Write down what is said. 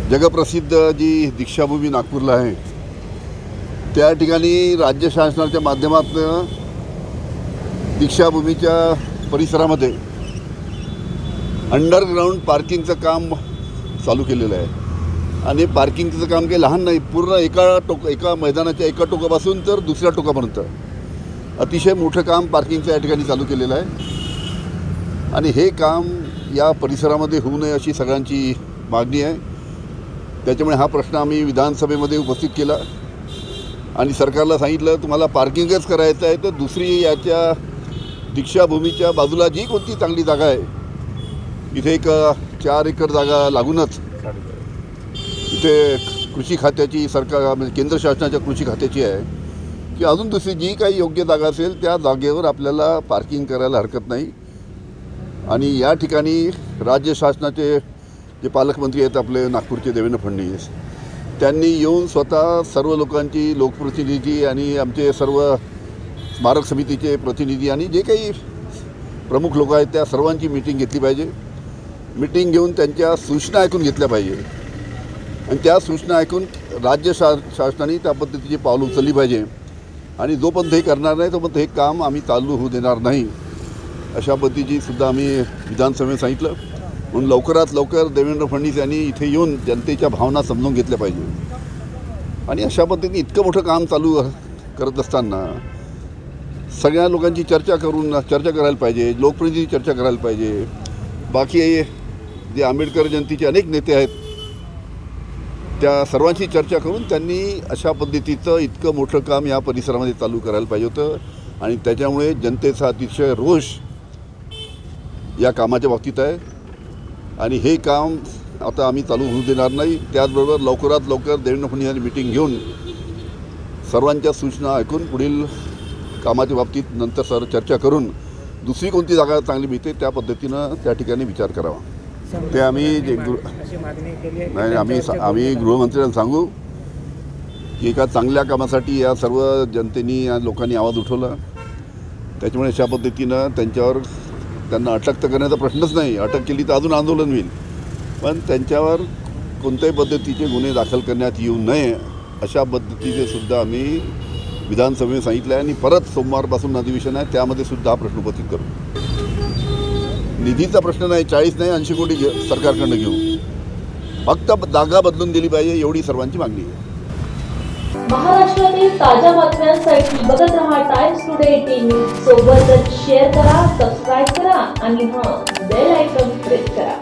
जगप्रसिद्ध जी दीक्षाभूमी नागपूरला आहे त्या ठिकाणी राज्य शासनाच्या माध्यमातून दीक्षाभूमीच्या परिसरामध्ये अंडरग्राउंड पार्किंगचं काम चालू केलेलं आहे। आणि पार्किंगचं काम काही लहान नाही, पूर्ण एका मैदानाच्या एका टोकापासून तर दुसऱ्या टोकापर्यंत अतिशय मोठं काम पार्किंगचं या ठिकाणी चालू केलेलं आहे। आणि हे काम या परिसरामध्ये होऊ नये अशी सगळ्यांची मागणी आहे। त्याच्यामुळे हा प्रश्न आम्ही विधानसभेमध्ये उपस्थित केला आणि सरकारला सांगितलं तुम्हाला पार्किंगच करायचं आहे तर दुसरी याच्या दीक्षाभूमीच्या बाजूला जी कोणती चांगली जागा आहे, इथे एक 4 एकर जागा लागूनच इथे कृषी खात्याची सरकार म्हणजे केंद्र शासनाच्या कृषी खात्याची आहे की अजून दुसरी जी काही योग्य जागा असेल त्या जागेवर आपल्याला पार्किंग करायला हरकत नाही। आणि या ठिकाणी राज्य शासनाचे जे पालकमंत्री आहेत आपले नागपूरचे देवेंद्र फडणवीस त्यांनी येऊन स्वतः सर्व लोकांची लोकप्रतिनिधी आणि आमचे सर्व स्मारक समितीचे प्रतिनिधी आणि जे काही प्रमुख लोक आहेत त्या सर्वांची मीटिंग घेतली पाहिजे। मीटिंग घेऊन त्यांच्या सूचना ऐकून घेतल्या पाहिजे आणि त्या सूचना ऐकून राज्य शासनाने त्या पद्धतीची पावलं उचलली पाहिजे। आणि जोपर्यंत हे करणार नाही तोपर्यंत हे काम आम्ही चालू होऊ देणार नाही अशा पद्धतीची सुद्धा आम्ही विधानसभेत सांगितलं। म्हणून लवकरात लवकर देवेंद्र फडणवीस यांनी इथे येऊन जनतेच्या भावना समजून घेतल्या पाहिजे। आणि अशा पद्धतीने इतकं मोठं काम चालू करत असताना सगळ्या लोकांची चर्चा करायला पाहिजे, लोकप्रतिनिधी चर्चा करायला पाहिजे, बाकी जे आंबेडकर जयंतीचे अनेक नेते आहेत त्या सर्वांची चर्चा करून त्यांनी अशा पद्धतीचं इतकं मोठं काम या परिसरामध्ये चालू करायला पाहिजे होतं। आणि त्याच्यामुळे जनतेचा अतिशय रोष या कामाच्या बाबतीत आहे आणि हे काम आता आम्ही चालू होऊ देणार नाही। त्याचबरोबर लवकरात लवकर देवेंद्र फडणवीस यांनी मीटिंग घेऊन सर्वांच्या सूचना ऐकून पुढील कामाच्या बाबतीत नंतर चर्चा करून दुसरी कोणती जागा चांगली मिळते त्या पद्धतीनं त्या ठिकाणी विचार करावा। ते आम्ही गृहमंत्र्यांना सांगू की एका चांगल्या कामासाठी या सर्व जनतेनी या लोकांनी आवाज उठवला, त्याच्यामुळे अशा पद्धतीनं त्यांना अटक तर करण्याचा प्रश्नच नाही, अटक केली तर अजून आंदोलन होईल, पण त्यांच्यावर कोणत्याही पद्धतीचे गुन्हे दाखल करण्यात येऊ नये अशा पद्धतीचे सुद्धा आम्ही विधानसभेने सांगितलं आहे। आणि परत सोमवारपासून अधिवेशन आहे त्यामध्ये सुद्धा हा प्रश्न उपस्थित करू। निधीचा प्रश्न नाही, 40 नाही 80 कोटी सरकारकडनं घेऊ, फक्त जागा बदलून दिली पाहिजे एवढी सर्वांची मागणी आहे। महाराष्ट्रातील ताज्या बातम्यांसाठी बघत रहा टाइम्स टुडे 18 सोबतच शेअर करा, सबस्क्राइब करा आणि बेल आयकॉन प्रेस करा।